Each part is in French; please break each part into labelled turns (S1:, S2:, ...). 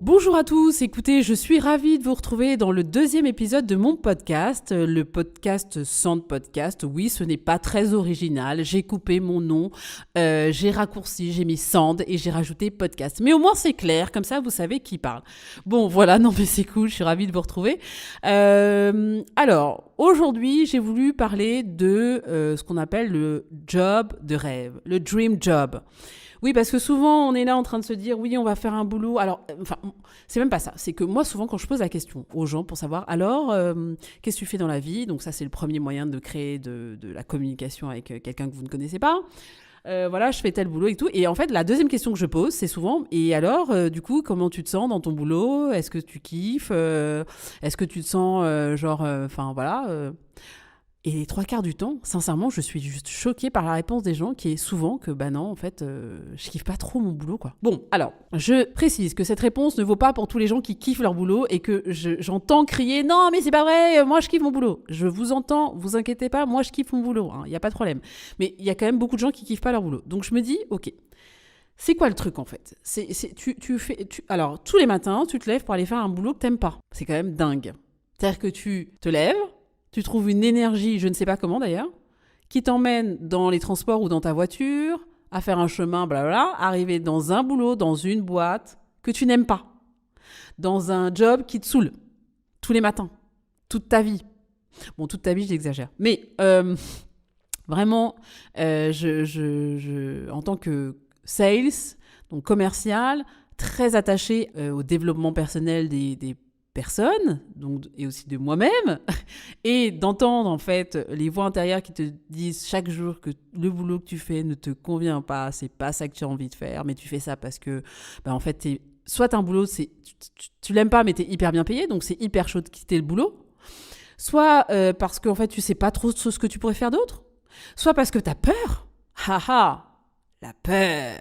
S1: Bonjour à tous, écoutez, je suis ravie de vous retrouver dans le deuxième épisode de mon podcast, le podcast Sand Podcast. Oui, ce n'est pas très original, j'ai coupé mon nom, j'ai raccourci, j'ai mis Sand et j'ai rajouté podcast. Mais au moins c'est clair, comme ça vous savez qui parle. Bon voilà, non mais c'est cool, je suis ravie de vous retrouver. Alors, aujourd'hui j'ai voulu parler de ce qu'on appelle le job de rêve, le dream job. Oui, parce que souvent, on est là en train de se dire, oui, on va faire un boulot. Alors, c'est même pas ça. C'est que moi, souvent, quand je pose la question aux gens pour savoir, alors, qu'est-ce que tu fais dans la vie ? Donc ça, c'est le premier moyen de créer de la communication avec quelqu'un que vous ne connaissez pas. Voilà, je fais tel boulot et tout. Et en fait, la deuxième question que je pose, c'est souvent, et alors, du coup, comment tu te sens dans ton boulot ? Est-ce que tu kiffes ? Est-ce que tu te sens, Et les trois quarts du temps, sincèrement, je suis juste choquée par la réponse des gens qui est souvent que, bah non, en fait, je kiffe pas trop mon boulot, quoi. Bon, alors, je précise que cette réponse ne vaut pas pour tous les gens qui kiffent leur boulot et que j'entends crier « Non, mais c'est pas vrai, moi je kiffe mon boulot ». Je vous entends, vous inquiétez pas, moi je kiffe mon boulot, il y a pas de problème. Mais il y a quand même beaucoup de gens qui kiffent pas leur boulot. Donc je me dis, ok, c'est quoi le truc en fait ? Alors, tous les matins, tu te lèves pour aller faire un boulot que t'aimes pas. C'est quand même dingue. C'est-à-dire que tu te lèves, tu trouves une énergie, je ne sais pas comment d'ailleurs, qui t'emmène dans les transports ou dans ta voiture, à faire un chemin, blablabla, arriver dans un boulot, dans une boîte que tu n'aimes pas, dans un job qui te saoule, tous les matins, toute ta vie. Bon, toute ta vie, j'exagère. Mais vraiment, en tant que sales, donc commercial, très attaché au développement personnel des personnes, donc, et aussi de moi-même, et d'entendre en fait les voix intérieures qui te disent chaque jour que le boulot que tu fais ne te convient pas, c'est pas ça que tu as envie de faire, mais tu fais ça parce que en fait soit t'as un boulot, tu l'aimes pas mais t'es hyper bien payé, donc c'est hyper chaud de quitter le boulot, soit parce qu'en fait tu sais pas trop ce que tu pourrais faire d'autre, soit parce que t'as peur, la peur.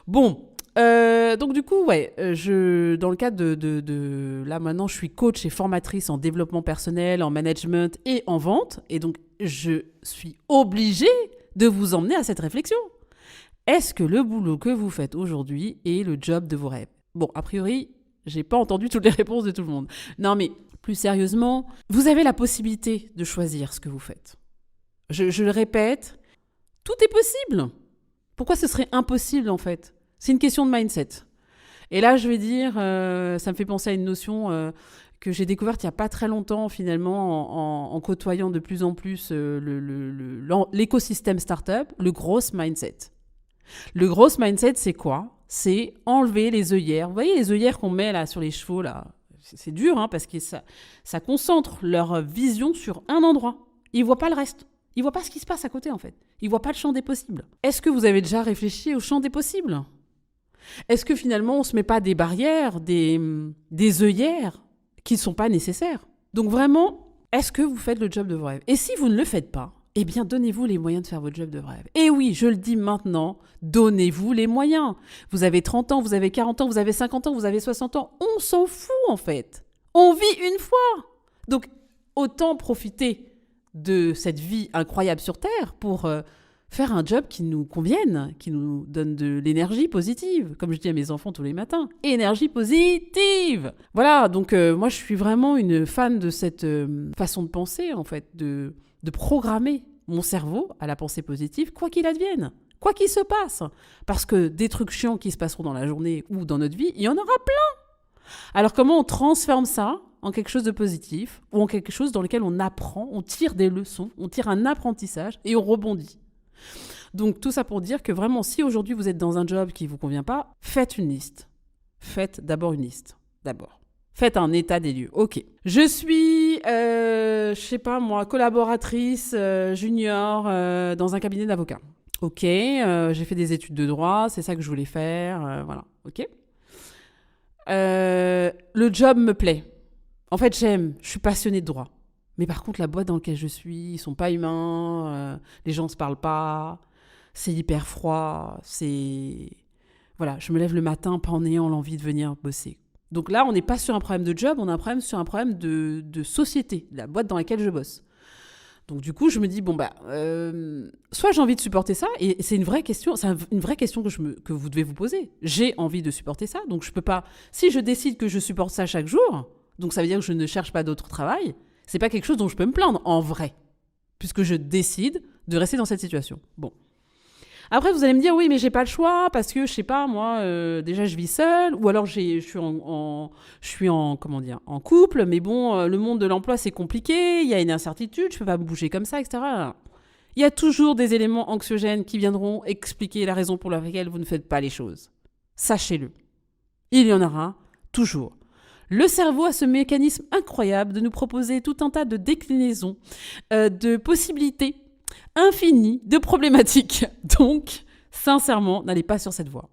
S1: Bon, donc du coup, ouais, dans le cadre de là maintenant, je suis coach et formatrice en développement personnel, en management et en vente, et donc je suis obligée de vous emmener à cette réflexion. Est-ce que le boulot que vous faites aujourd'hui est le job de vos rêves ? Bon, a priori, j'ai pas entendu toutes les réponses de tout le monde. Non, mais plus sérieusement, vous avez la possibilité de choisir ce que vous faites. Je le répète, tout est possible. Pourquoi ce serait impossible en fait ? C'est une question de mindset. Et là, je vais dire, ça me fait penser à une notion que j'ai découverte il n'y a pas très longtemps, finalement, en côtoyant de plus en plus l'écosystème startup, le growth mindset. Le growth mindset, c'est quoi ? C'est enlever les œillères. Vous voyez les œillères qu'on met là sur les chevaux, là ? C'est dur, parce que ça concentre leur vision sur un endroit. Ils ne voient pas le reste. Ils ne voient pas ce qui se passe à côté, en fait. Ils ne voient pas le champ des possibles. Est-ce que vous avez déjà réfléchi au champ des possibles ? Est-ce que finalement, on ne se met pas des barrières, des œillères qui ne sont pas nécessaires ? Donc vraiment, est-ce que vous faites le job de vos rêves ? Et si vous ne le faites pas, eh bien, donnez-vous les moyens de faire votre job de rêve. Et oui, je le dis maintenant, donnez-vous les moyens. Vous avez 30 ans, vous avez 40 ans, vous avez 50 ans, vous avez 60 ans. On s'en fout, en fait. On vit une fois. Donc, autant profiter de cette vie incroyable sur Terre pour faire un job qui nous convienne, qui nous donne de l'énergie positive, comme je dis à mes enfants tous les matins, énergie positive. Voilà, donc moi je suis vraiment une fan de cette façon de penser, en fait, de programmer mon cerveau à la pensée positive, quoi qu'il advienne, quoi qu'il se passe. Parce que des trucs chiants qui se passeront dans la journée ou dans notre vie, il y en aura plein. Alors comment on transforme ça en quelque chose de positif ou en quelque chose dans lequel on apprend, on tire des leçons, on tire un apprentissage et on rebondit. Donc tout ça pour dire que vraiment, si aujourd'hui vous êtes dans un job qui ne vous convient pas, faites une liste. Faites d'abord une liste. D'abord. Faites un état des lieux. Ok. Je suis, je sais pas moi, collaboratrice junior dans un cabinet d'avocats. Ok. J'ai fait des études de droit, c'est ça que je voulais faire. Voilà. Ok. Le job me plaît. En fait, je suis passionnée de droit. Mais par contre, la boîte dans laquelle je suis, ils sont pas humains, les gens ne se parlent pas, c'est hyper froid, c'est... Voilà, je me lève le matin pas en ayant l'envie de venir bosser. Donc là, on n'est pas sur un problème de job, on a un problème sur un problème de société, la boîte dans laquelle je bosse. Donc du coup, je me dis, soit j'ai envie de supporter ça, et c'est une vraie question, que vous devez vous poser. J'ai envie de supporter ça, donc je peux pas... Si je décide que je supporte ça chaque jour, donc ça veut dire que je ne cherche pas d'autre travail, c'est pas quelque chose dont je peux me plaindre, en vrai, puisque je décide de rester dans cette situation. Bon. Après, vous allez me dire, oui, mais j'ai pas le choix, parce que, je sais pas, moi, déjà, je vis seule, ou alors je suis en couple, mais bon, le monde de l'emploi, c'est compliqué, il y a une incertitude, je peux pas me bouger comme ça, etc. Il y a toujours des éléments anxiogènes qui viendront expliquer la raison pour laquelle vous ne faites pas les choses. Sachez-le. Il y en aura toujours. Le cerveau a ce mécanisme incroyable de nous proposer tout un tas de déclinaisons, de possibilités infinies, de problématiques. Donc, sincèrement, n'allez pas sur cette voie.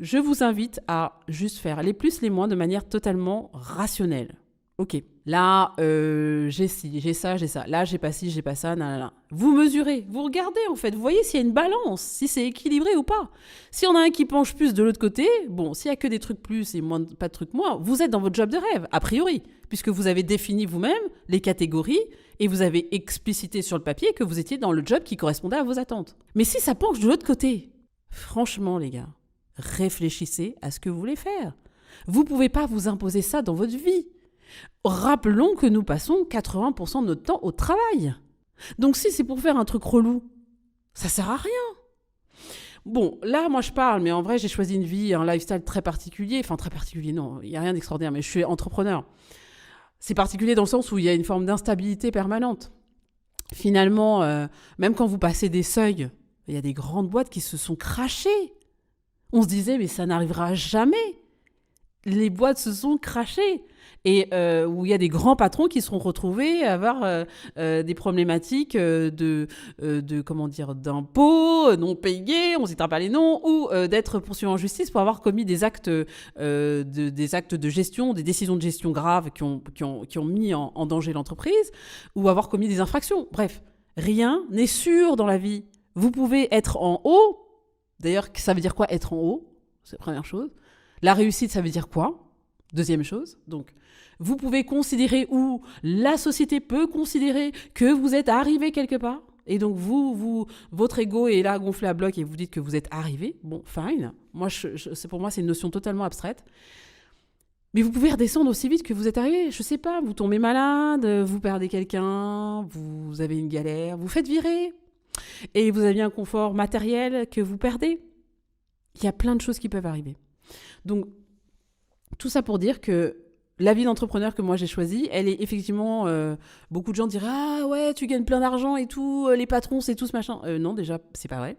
S1: Je vous invite à juste faire les plus, les moins de manière totalement rationnelle. Ok, là, j'ai ci, j'ai ça. Là, j'ai pas ci, j'ai pas ça. Nanana. Vous mesurez, vous regardez en fait, vous voyez s'il y a une balance, si c'est équilibré ou pas. Si on a un qui penche plus de l'autre côté, bon, s'il y a que des trucs plus et moins, pas de trucs moins, vous êtes dans votre job de rêve, a priori, puisque vous avez défini vous-même les catégories et vous avez explicité sur le papier que vous étiez dans le job qui correspondait à vos attentes. Mais si ça penche de l'autre côté, franchement les gars, réfléchissez à ce que vous voulez faire. Vous pouvez pas vous imposer ça dans votre vie. Rappelons que nous passons 80% de notre temps au travail. Donc si c'est pour faire un truc relou, ça sert à rien. Bon, là, moi, je parle, mais en vrai, j'ai choisi une vie, un lifestyle très particulier. Enfin, très particulier, non, il n'y a rien d'extraordinaire, mais je suis entrepreneur. C'est particulier dans le sens où il y a une forme d'instabilité permanente. Finalement, même quand vous passez des seuils, il y a des grandes boîtes qui se sont crachées. On se disait, mais ça n'arrivera jamais. Les boîtes se sont crachées. Et où il y a des grands patrons qui seront retrouvés à avoir des problématiques d'impôts non payés, on ne citera pas les noms, ou d'être poursuivis en justice pour avoir commis des actes de gestion, des décisions de gestion graves qui ont mis en danger l'entreprise, ou avoir commis des infractions. Bref, rien n'est sûr dans la vie. Vous pouvez être en haut. D'ailleurs, ça veut dire quoi être en haut? C'est la première chose. La réussite, ça veut dire quoi? Deuxième chose. Donc, vous pouvez considérer, ou la société peut considérer que vous êtes arrivé quelque part. Et donc, votre ego est là gonflé à bloc et vous dites que vous êtes arrivé. Bon, fine. Moi, pour moi, c'est une notion totalement abstraite. Mais vous pouvez redescendre aussi vite que vous êtes arrivé. Je sais pas, vous tombez malade, vous perdez quelqu'un, vous avez une galère, vous faites virer. Et vous avez un confort matériel que vous perdez. Il y a plein de choses qui peuvent arriver. Donc, tout ça pour dire que la vie d'entrepreneur que moi j'ai choisie, elle est effectivement... beaucoup de gens diraient « Ah ouais, tu gagnes plein d'argent et tout, les patrons, c'est tout ce machin. » Non, déjà, c'est pas vrai.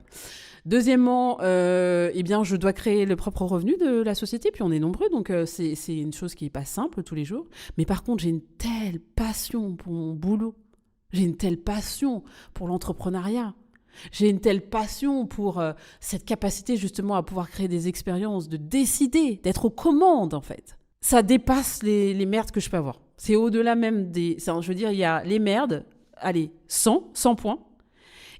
S1: Deuxièmement, je dois créer le propre revenu de la société, puis on est nombreux, donc c'est une chose qui n'est pas simple tous les jours. Mais par contre, j'ai une telle passion pour mon boulot. J'ai une telle passion pour l'entrepreneuriat. J'ai une telle passion pour cette capacité justement à pouvoir créer des expériences, de décider, d'être aux commandes en fait. Ça dépasse les merdes que je peux avoir. C'est au-delà même des... Je veux dire, il y a les merdes, allez, 100 points.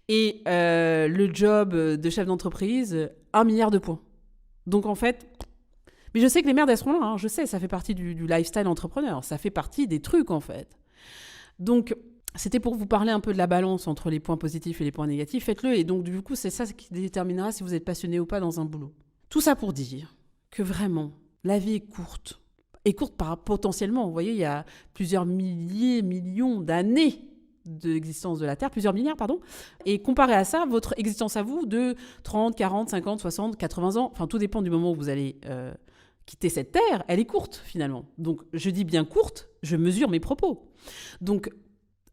S1: Et le job de chef d'entreprise, 1 milliard de points. Donc en fait... Mais je sais que les merdes, elles seront là. Hein. Je sais, ça fait partie du lifestyle entrepreneur. Ça fait partie des trucs en fait. Donc... C'était pour vous parler un peu de la balance entre les points positifs et les points négatifs. Faites-le et donc du coup, c'est ça qui déterminera si vous êtes passionné ou pas dans un boulot. Tout ça pour dire que vraiment, la vie est courte. Et courte potentiellement. Vous voyez, il y a plusieurs millions d'années d'existence de la Terre, plusieurs milliards, pardon. Et comparé à ça, votre existence à vous de 30, 40, 50, 60, 80 ans, enfin tout dépend du moment où vous allez quitter cette Terre, elle est courte finalement. Donc je dis bien courte, je mesure mes propos. Donc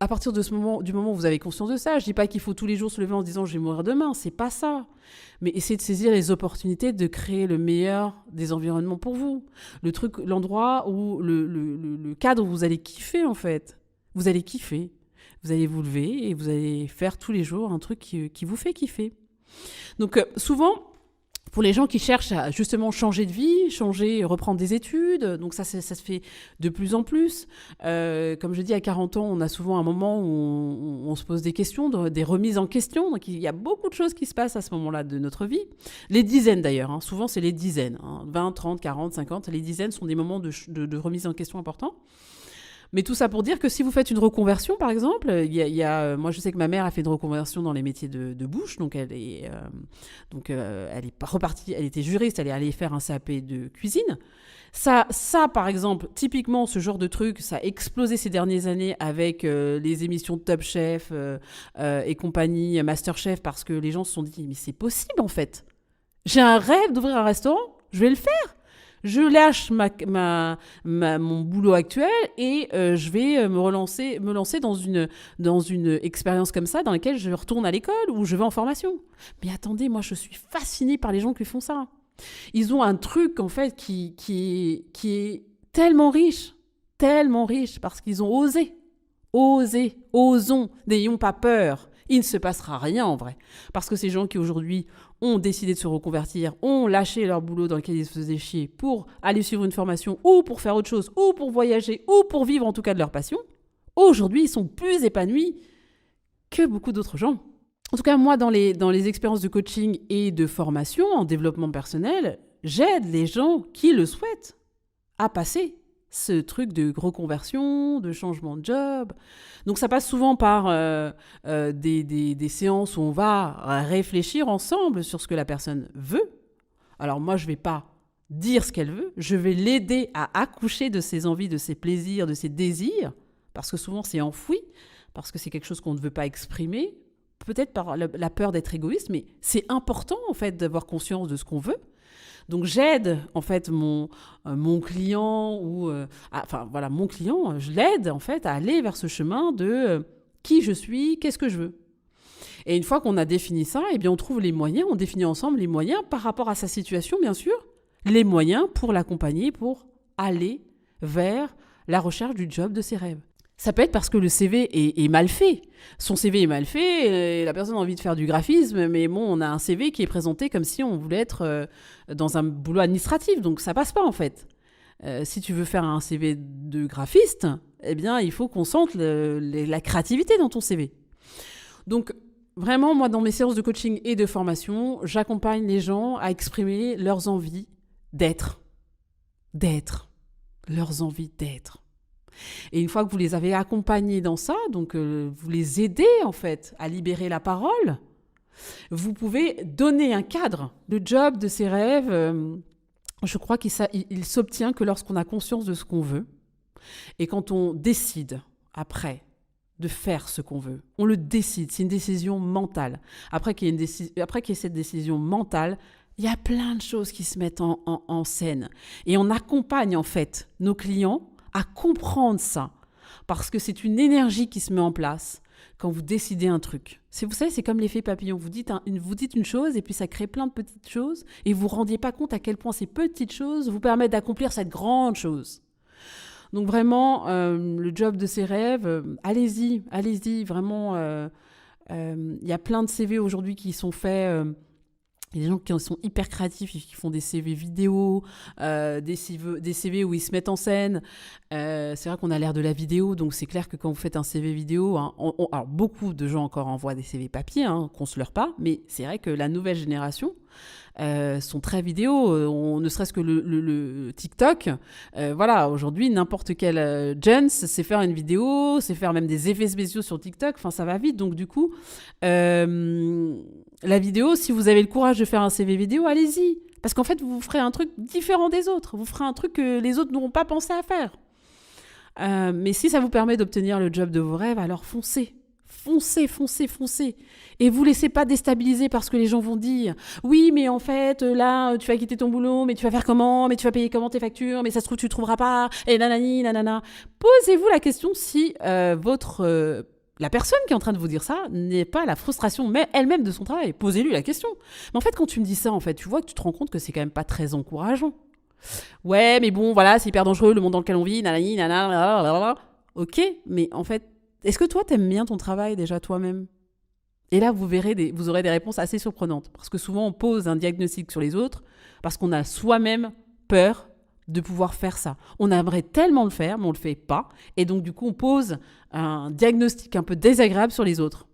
S1: à partir du moment où vous avez conscience de ça, je dis pas qu'il faut tous les jours se lever en se disant je vais mourir demain, c'est pas ça. Mais essayez de saisir les opportunités de créer le meilleur des environnements pour vous. L'endroit où le cadre où vous allez kiffer en fait. Vous allez kiffer. Vous allez vous lever et vous allez faire tous les jours un truc qui vous fait kiffer. Donc souvent, Pour les gens qui cherchent à justement changer de vie, reprendre des études, donc ça se fait de plus en plus. Comme je dis, à 40 ans, on a souvent un moment où on se pose des questions, des remises en question. Donc il y a beaucoup de choses qui se passent à ce moment-là de notre vie. Les dizaines d'ailleurs, hein. Souvent c'est les dizaines. 20, 30, 40, 50, les dizaines sont des moments de remise en question importants. Mais tout ça pour dire que si vous faites une reconversion, par exemple, moi je sais que ma mère a fait une reconversion dans les métiers de bouche, donc elle est repartie, elle était juriste, elle est allée faire un CAP de cuisine. Ça, par exemple, typiquement, ce genre de truc, ça a explosé ces dernières années avec les émissions de Top Chef et compagnie, Masterchef, parce que les gens se sont dit, mais c'est possible en fait. J'ai un rêve d'ouvrir un restaurant, je vais le faire. Je lâche mon boulot actuel et je vais me lancer dans une expérience comme ça dans laquelle je retourne à l'école ou je vais en formation. Mais attendez, moi je suis fascinée par les gens qui font ça. Ils ont un truc en fait qui est tellement riche parce qu'ils ont osé. Osons, n'ayons pas peur. Il ne se passera rien en vrai. Parce que ces gens qui aujourd'hui ont décidé de se reconvertir, ont lâché leur boulot dans lequel ils se faisaient chier pour aller suivre une formation ou pour faire autre chose, ou pour voyager, ou pour vivre en tout cas de leur passion, aujourd'hui ils sont plus épanouis que beaucoup d'autres gens. En tout cas, moi, dans les expériences de coaching et de formation en développement personnel, j'aide les gens qui le souhaitent à passer ce truc de reconversion, de changement de job. Donc ça passe souvent par des séances où on va réfléchir ensemble sur ce que la personne veut. Alors moi, je ne vais pas dire ce qu'elle veut, je vais l'aider à accoucher de ses envies, de ses plaisirs, de ses désirs, parce que souvent c'est enfoui, parce que c'est quelque chose qu'on ne veut pas exprimer, peut-être par la peur d'être égoïste, mais c'est important en fait d'avoir conscience de ce qu'on veut. Donc j'aide en fait mon client mon client, je l'aide en fait à aller vers ce chemin de qui je suis, qu'est-ce que je veux. Et une fois qu'on a défini ça, eh bien on trouve les moyens, on définit ensemble les moyens par rapport à sa situation bien sûr, les moyens pour l'accompagner, pour aller vers la recherche du job de ses rêves. Ça peut être parce que le CV est mal fait. Son CV est mal fait, et la personne a envie de faire du graphisme, mais bon, on a un CV qui est présenté comme si on voulait être dans un boulot administratif, donc ça passe pas en fait. Si tu veux faire un CV de graphiste, eh bien, il faut qu'on sente la créativité dans ton CV. Donc, vraiment, moi, dans mes séances de coaching et de formation, j'accompagne les gens à exprimer leurs envies d'être. Leurs envies d'être. Et une fois que vous les avez accompagnés dans ça, donc vous les aidez en fait à libérer la parole, vous pouvez donner un cadre. Le job de ses rêves, je crois qu'il s'obtient que lorsqu'on a conscience de ce qu'on veut et quand on décide après de faire ce qu'on veut. On le décide, c'est une décision mentale. Après qu'il y ait cette décision mentale, il y a plein de choses qui se mettent en scène. Et on accompagne en fait nos clients à comprendre ça, parce que c'est une énergie qui se met en place quand vous décidez un truc. Vous savez, c'est comme l'effet papillon. Vous dites une chose et puis ça crée plein de petites choses et vous ne vous rendiez pas compte à quel point ces petites choses vous permettent d'accomplir cette grande chose. Donc vraiment, le job de ses rêves, allez-y, vraiment. Il y a plein de CV aujourd'hui qui sont faits... Il y a des gens qui sont hyper créatifs, qui font des CV vidéo, des CV où ils se mettent en scène. C'est vrai qu'on a l'air de la vidéo, donc c'est clair que quand vous faites un CV vidéo, hein, alors beaucoup de gens encore envoient des CV papier, hein, qu'on ne se leurre pas, mais c'est vrai que la nouvelle génération sont très vidéo, ne serait-ce que le TikTok. Voilà, aujourd'hui, n'importe quel gens sait faire une vidéo, sait faire même des effets spéciaux sur TikTok, enfin ça va vite, donc du coup... la vidéo, si vous avez le courage de faire un CV vidéo, allez-y. Parce qu'en fait, vous ferez un truc différent des autres. Vous ferez un truc que les autres n'auront pas pensé à faire. Mais si ça vous permet d'obtenir le job de vos rêves, alors foncez. Foncez. Et vous laissez pas déstabiliser par ce que les gens vont dire. Oui, mais en fait, là, tu vas quitter ton boulot, mais tu vas faire comment? Mais tu vas payer comment tes factures? Mais ça se trouve, tu trouveras pas. Et nanani, nanana. Posez-vous la question si la personne qui est en train de vous dire ça n'est pas la frustration mais elle-même de son travail. Posez-lui la question. Mais en fait, quand tu me dis ça, en fait, tu vois que tu te rends compte que c'est quand même pas très encourageant. Ouais, mais bon, voilà, c'est hyper dangereux, le monde dans lequel on vit, nanani, nanana. Ok, mais en fait, est-ce que toi, t'aimes bien ton travail déjà toi-même? Et là, vous aurez des réponses assez surprenantes. Parce que souvent, on pose un diagnostic sur les autres parce qu'on a soi-même peur de pouvoir faire ça. On aimerait tellement le faire, mais on ne le fait pas. Et donc, du coup, on pose un diagnostic un peu désagréable sur les autres.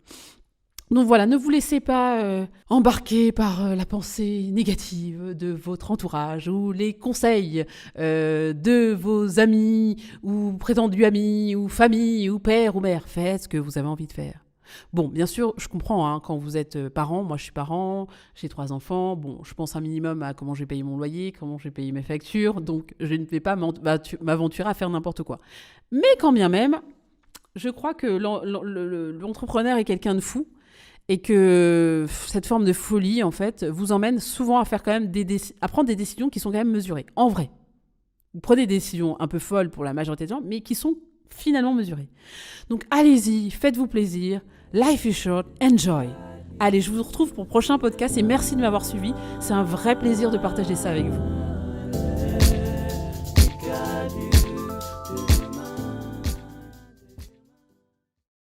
S1: Donc voilà, ne vous laissez pas embarquer par la pensée négative de votre entourage ou les conseils de vos amis ou prétendus amis ou famille ou père ou mère. Faites ce que vous avez envie de faire. Bon, bien sûr, je comprends, hein, quand vous êtes parent, moi je suis parent, j'ai 3 enfants, bon, je pense un minimum à comment je vais payer mon loyer, comment je vais payer mes factures, donc je ne vais pas m'aventurer à faire n'importe quoi. Mais quand bien même, je crois que l'entrepreneur est quelqu'un de fou et que cette forme de folie, en fait, vous emmène souvent à faire quand même à prendre des décisions qui sont quand même mesurées. En vrai, vous prenez des décisions un peu folles pour la majorité des gens, mais qui sont finalement mesurées. Donc allez-y, faites-vous plaisir. Life is short, enjoy. Allez, je vous retrouve pour le prochain podcast et merci de m'avoir suivi. C'est un vrai plaisir de partager ça avec vous.